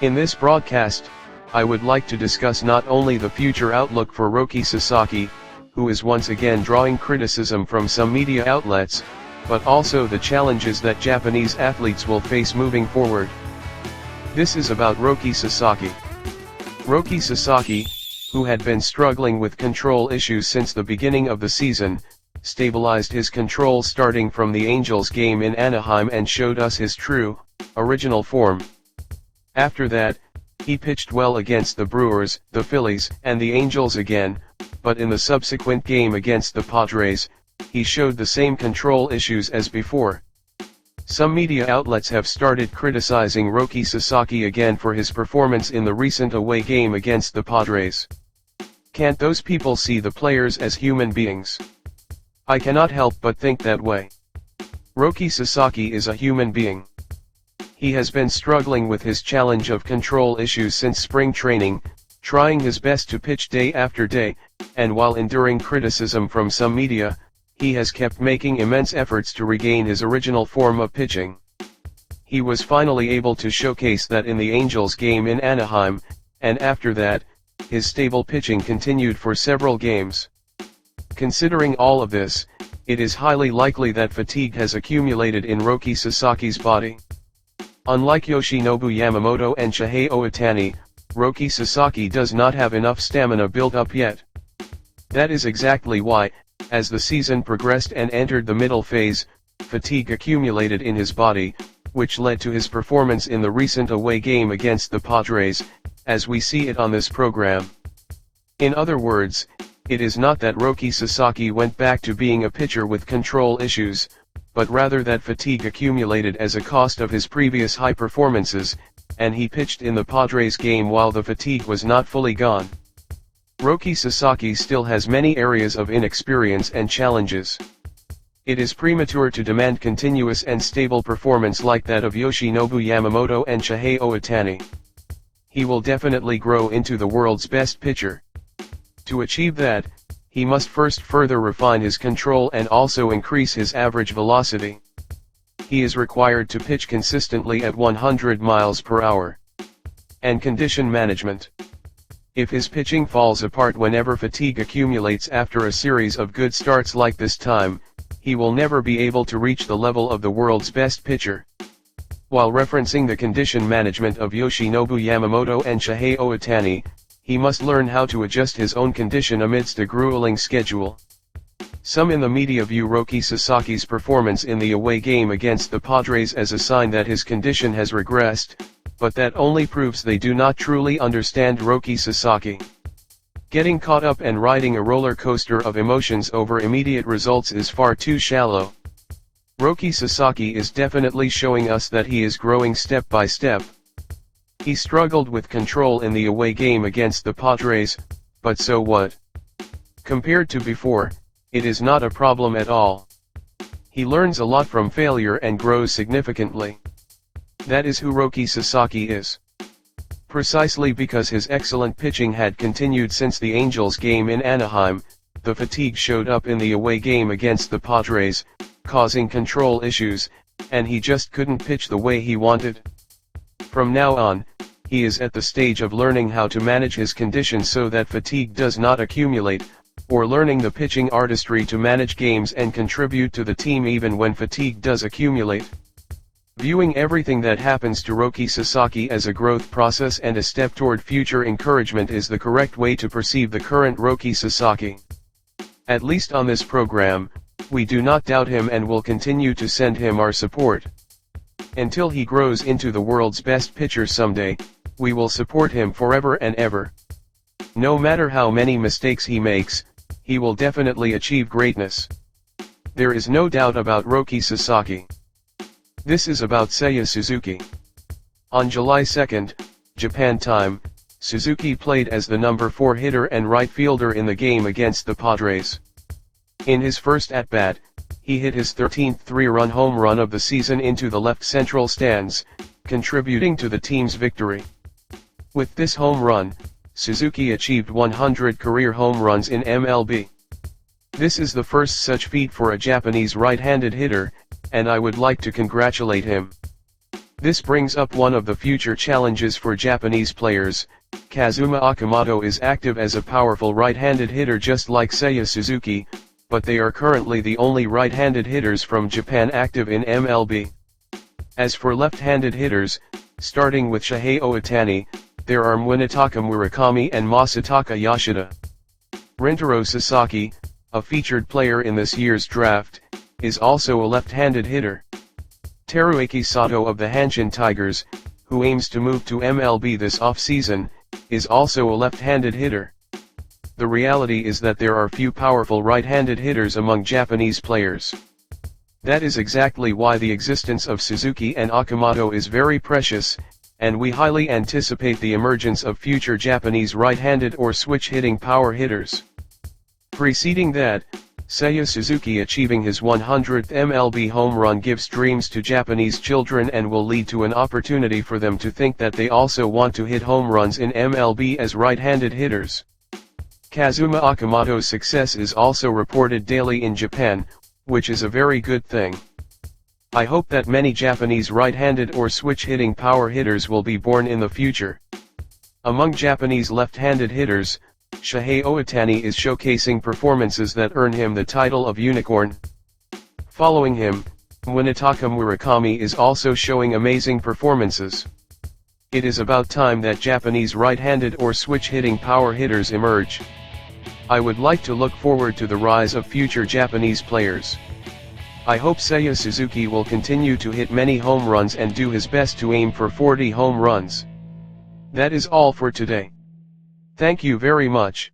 In this broadcast, I would like to discuss not only the future outlook for Roki Sasaki, who is once again drawing criticism from some media outlets, but also the challenges that Japanese athletes will face moving forward. This is about Roki Sasaki. Roki Sasaki, who had been struggling with control issues since the beginning of the season, stabilized his control starting from the Angels game in Anaheim and showed us his true, original form. After that, he pitched well against the Brewers, the Phillies, and the Angels again, but in the subsequent game against the Padres, he showed the same control issues as before. Some media outlets have started criticizing Roki Sasaki again for his performance in the recent away game against the Padres. Can't those people see the players as human beings? I cannot help but think that way. Roki Sasaki is a human being. He has been struggling with his challenge of control issues since spring training, trying his best to pitch day after day, and while enduring criticism from some media, he has kept making immense efforts to regain his original form of pitching. He was finally able to showcase that in the Angels game in Anaheim, and after that, his stable pitching continued for several games. Considering all of this, it is highly likely that fatigue has accumulated in Roki Sasaki's body. Unlike Yoshinobu Yamamoto and Shohei Ohtani, Roki Sasaki does not have enough stamina built up yet. That is exactly why, as the season progressed and entered the middle phase, fatigue accumulated in his body, which led to his performance in the recent away game against the Padres, as we see it on this program. In other words, it is not that Roki Sasaki went back to being a pitcher with control issues, but rather that fatigue accumulated as a cost of his previous high performances, and he pitched in the Padres game while the fatigue was not fully gone. Roki Sasaki still has many areas of inexperience and challenges. It is premature to demand continuous and stable performance like that of Yoshinobu Yamamoto and Shohei Ohtani. He will definitely grow into the world's best pitcher. To achieve that, he must first further refine his control and also increase his average velocity. He is required to pitch consistently at 100 miles per hour. And condition management. If his pitching falls apart whenever fatigue accumulates after a series of good starts like this time, he will never be able to reach the level of the world's best pitcher. While referencing the condition management of Yoshinobu Yamamoto and Shohei Ohtani, he must learn how to adjust his own condition amidst a grueling schedule. Some in the media view Roki Sasaki's performance in the away game against the Padres as a sign that his condition has regressed, but that only proves they do not truly understand Roki Sasaki. Getting caught up and riding a roller coaster of emotions over immediate results is far too shallow. Roki Sasaki is definitely showing us that he is growing step by step. He struggled with control in the away game against the Padres, but so what? Compared to before, it is not a problem at all. He learns a lot from failure and grows significantly. That is who Roki Sasaki is. Precisely because his excellent pitching had continued since the Angels game in Anaheim, the fatigue showed up in the away game against the Padres, causing control issues, and he just couldn't pitch the way he wanted. From now on, he is at the stage of learning how to manage his condition so that fatigue does not accumulate, or learning the pitching artistry to manage games and contribute to the team even when fatigue does accumulate. Viewing everything that happens to Roki Sasaki as a growth process and a step toward future encouragement is the correct way to perceive the current Roki Sasaki. At least on this program, we do not doubt him and will continue to send him our support. Until he grows into the world's best pitcher someday, we will support him forever and ever. No matter how many mistakes he makes, he will definitely achieve greatness. There is no doubt about Roki Sasaki. This is about Seiya Suzuki. On July 2, Japan time, Suzuki played as the number 4 hitter and right fielder in the game against the Padres. In his first at-bat, he hit his 13th 3-run home run of the season into the left central stands, contributing to the team's victory. With this home run, Suzuki achieved 100 career home runs in MLB. This is the first such feat for a Japanese right-handed hitter, and I would like to congratulate him. This brings up one of the future challenges for Japanese players. Kazuma Okamoto is active as a powerful right-handed hitter just like Seiya Suzuki, but they are currently the only right-handed hitters from Japan active in MLB. As for left-handed hitters, starting with Shohei Ohtani, there are Munetaka Murakami and Masataka Yoshida. Rintaro Sasaki, a featured player in this year's draft, is also a left-handed hitter. Teruaki Sato of the Hanshin Tigers, who aims to move to MLB this off-season, is also a left-handed hitter. The reality is that there are few powerful right-handed hitters among Japanese players. That is exactly why the existence of Suzuki and Okamoto is very precious, and we highly anticipate the emergence of future Japanese right-handed or switch-hitting power hitters. Preceding that, Seiya Suzuki achieving his 100th MLB home run gives dreams to Japanese children and will lead to an opportunity for them to think that they also want to hit home runs in MLB as right-handed hitters. Kazuma Okamoto's success is also reported daily in Japan, which is a very good thing. I hope that many Japanese right-handed or switch-hitting power hitters will be born in the future. Among Japanese left-handed hitters, Shohei Ohtani is showcasing performances that earn him the title of unicorn. Following him, Munetaka Murakami is also showing amazing performances. It is about time that Japanese right-handed or switch-hitting power hitters emerge. I would like to look forward to the rise of future Japanese players. I hope Seiya Suzuki will continue to hit many home runs and do his best to aim for 40 home runs. That is all for today. Thank you very much.